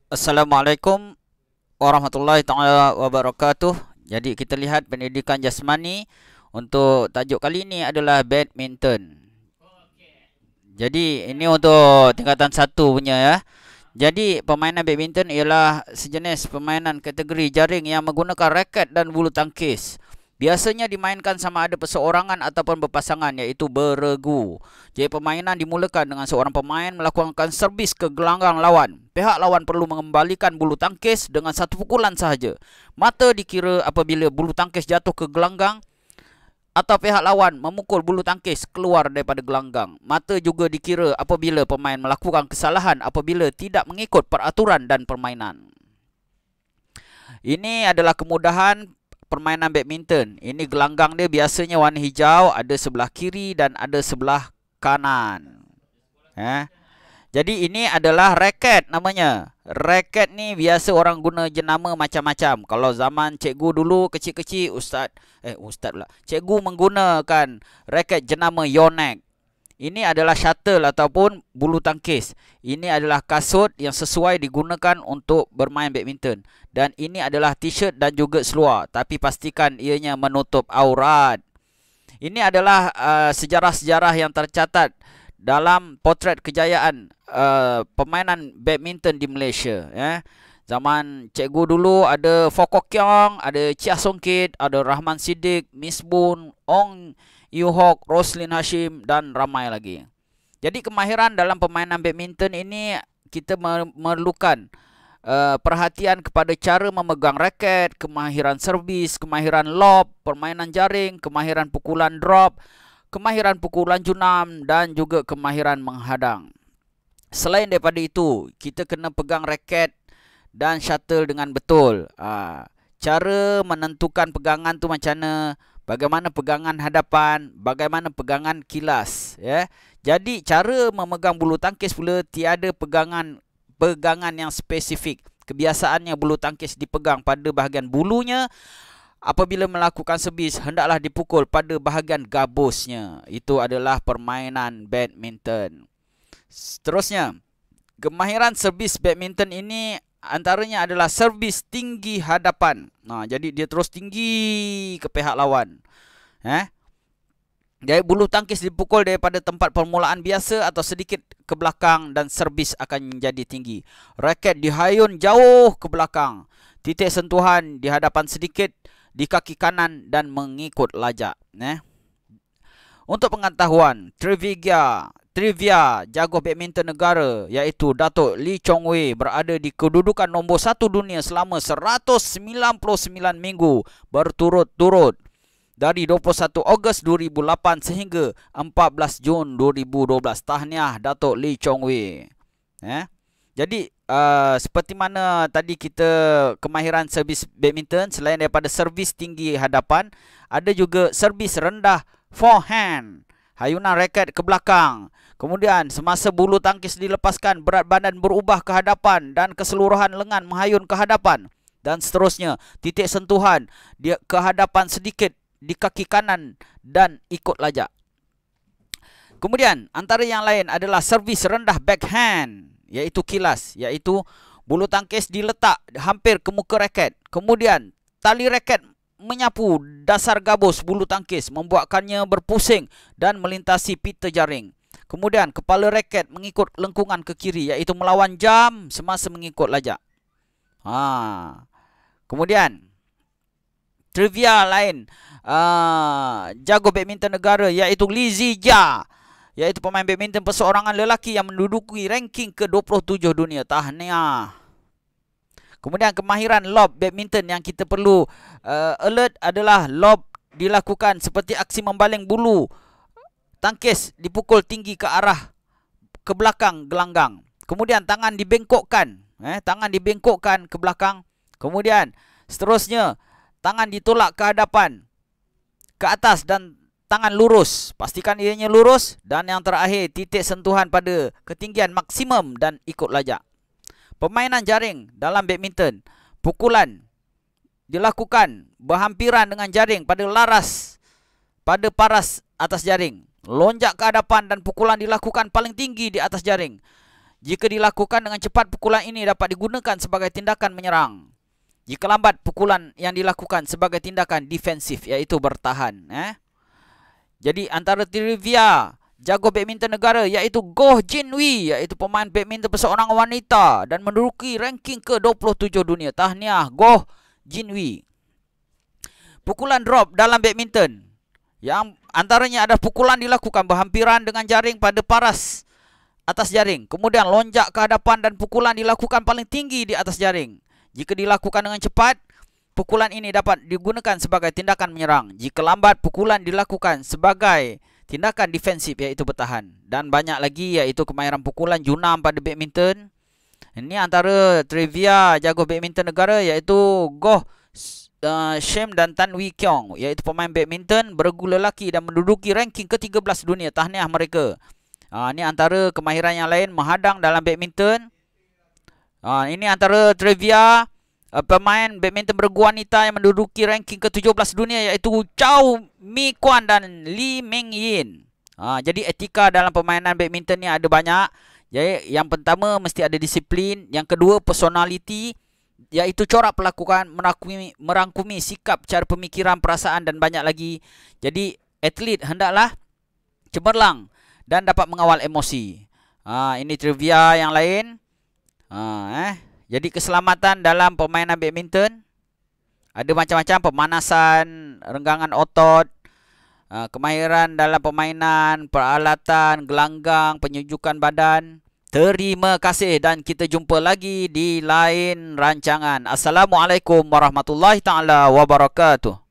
Assalamualaikum warahmatullahi taala wabarakatuh. Jadi kita lihat pendidikan jasmani untuk tajuk kali ini adalah badminton. Jadi ini untuk tingkatan satu punya ya. Jadi permainan badminton ialah sejenis permainan kategori jaring yang menggunakan raket dan bulu tangkis. Biasanya dimainkan sama ada perseorangan ataupun berpasangan, iaitu beregu. Jadi permainan dimulakan dengan seorang pemain melakukan servis ke gelanggang lawan. Pihak lawan perlu mengembalikan bulu tangkis dengan satu pukulan sahaja. Mata dikira apabila bulu tangkis jatuh ke gelanggang atau pihak lawan memukul bulu tangkis keluar daripada gelanggang. Mata juga dikira apabila pemain melakukan kesalahan apabila tidak mengikut peraturan dan permainan. Ini adalah kemudahan permainan badminton. Ini gelanggang dia biasanya warna hijau, ada sebelah kiri dan ada sebelah kanan. Jadi ini adalah raket namanya. Raket ni biasa orang guna jenama macam-macam. Kalau zaman cikgu dulu kecil-kecil, ustaz pula. Cikgu menggunakan raket jenama Yonex. Ini adalah shuttle ataupun bulu tangkis. Ini adalah kasut yang sesuai digunakan untuk bermain badminton. Dan ini adalah t-shirt dan juga seluar. Tapi pastikan ianya menutup aurat. Ini adalah sejarah-sejarah yang tercatat dalam potret kejayaan permainan badminton di Malaysia. Zaman cikgu dulu ada Fok Kiong, ada Chia Songkit, ada Rahman Siddiq, Miss Boon, Ong Yu Hock, Roslyn Hashim dan ramai lagi. Jadi kemahiran dalam permainan badminton ini kita memerlukan perhatian kepada cara memegang raket, kemahiran servis, kemahiran lob, permainan jaring, kemahiran pukulan drop, kemahiran pukulan junam dan juga kemahiran menghadang. Selain daripada itu, kita kena pegang raket dan shuttle dengan betul. Cara menentukan pegangan tu macam mana? Bagaimana pegangan hadapan, bagaimana pegangan kilas, ya. Jadi cara memegang bulu tangkis pula tiada pegangan yang spesifik. Kebiasaannya bulu tangkis dipegang pada bahagian bulunya. Apabila melakukan servis, hendaklah dipukul pada bahagian gabusnya. Itu adalah permainan badminton. Seterusnya, kemahiran servis badminton ini antaranya adalah servis tinggi hadapan. Jadi dia terus tinggi ke pihak lawan. Jadi bulu tangkis dipukul daripada tempat permulaan biasa atau sedikit ke belakang dan servis akan menjadi tinggi. Raket dihayun jauh ke belakang. Titik sentuhan di hadapan sedikit di kaki kanan dan mengikut lajak. Untuk pengetahuan, trivia jago badminton negara iaitu Datuk Lee Chong Wei berada di kedudukan nombor 1 dunia selama 199 minggu berturut-turut dari 21 Ogos 2008 sehingga 14 Jun 2012. Tahniah Datuk Lee Chong Wei. Jadi seperti mana tadi kita kemahiran servis badminton, selain daripada servis tinggi hadapan, ada juga servis rendah forehand, hayunan raket ke belakang. Kemudian semasa bulu tangkis dilepaskan, berat badan berubah ke hadapan dan keseluruhan lengan menghayun ke hadapan. Dan seterusnya, titik sentuhan dia ke hadapan sedikit di kaki kanan dan ikut lajak. Kemudian antara yang lain adalah servis rendah backhand, iaitu kilas, iaitu bulu tangkis diletak hampir ke muka raket. Kemudian tali raket menyapu dasar gabus bulu tangkis, membuatkannya berpusing dan melintasi pita jaring. Kemudian kepala raket mengikut lengkungan ke kiri, iaitu melawan jam semasa mengikut lajak. Kemudian trivia lain, jago badminton negara iaitu Lee Zijia, iaitu pemain badminton perseorangan lelaki yang menduduki ranking ke-27 dunia. Tahniah. Kemudian kemahiran lob badminton yang kita perlu alert adalah lob dilakukan seperti aksi membaling bulu tangkis dipukul tinggi ke arah ke belakang gelanggang. Kemudian tangan dibengkokkan, tangan dibengkokkan ke belakang. Kemudian seterusnya tangan ditolak ke hadapan, ke atas dan tangan lurus. Pastikan ianya lurus. Dan yang terakhir, titik sentuhan pada ketinggian maksimum dan ikut lajak. Permainan jaring dalam badminton, pukulan dilakukan berhampiran dengan jaring pada paras atas jaring. Lonjak ke hadapan dan pukulan dilakukan paling tinggi di atas jaring. Jika dilakukan dengan cepat, pukulan ini dapat digunakan sebagai tindakan menyerang. Jika lambat, pukulan yang dilakukan sebagai tindakan defensif, iaitu bertahan. Jadi antara trivia jago badminton negara iaitu Goh Jin Wee, iaitu pemain badminton seorang wanita dan menduduki ranking ke-27 dunia. Tahniah Goh Jin Wee. Pukulan drop dalam badminton, yang antaranya ada pukulan dilakukan berhampiran dengan jaring pada paras atas jaring, kemudian lonjak ke hadapan dan pukulan dilakukan paling tinggi di atas jaring. Jika dilakukan dengan cepat, pukulan ini dapat digunakan sebagai tindakan menyerang. Jika lambat, pukulan dilakukan sebagai tindakan defensif, iaitu bertahan. Dan banyak lagi, iaitu kemahiran pukulan junam pada badminton. Ini antara trivia jago badminton negara, iaitu Goh Shem dan Tan Wee Kiong, iaitu pemain badminton beregu lelaki dan menduduki ranking ke-13 dunia. Tahniah mereka. Ini antara kemahiran yang lain menghadang dalam badminton. Ini antara trivia pemain badminton beregu wanita yang menduduki ranking ke-17 dunia, iaitu Chow Mi Kwan dan Lee Meng Yin. Jadi etika dalam permainan badminton ni ada banyak. Jadi yang pertama mesti ada disiplin, yang kedua personality, iaitu corak pelakuan, merangkumi sikap, cara pemikiran, perasaan dan banyak lagi. Jadi atlet hendaklah cemerlang dan dapat mengawal emosi. Ini trivia yang lain. Jadi keselamatan dalam permainan badminton ada macam-macam: pemanasan, renggangan otot, kemahiran dalam permainan, peralatan, gelanggang, penyujukan badan. Terima kasih dan kita jumpa lagi di lain rancangan. Assalamualaikum warahmatullahi taala wabarakatuh.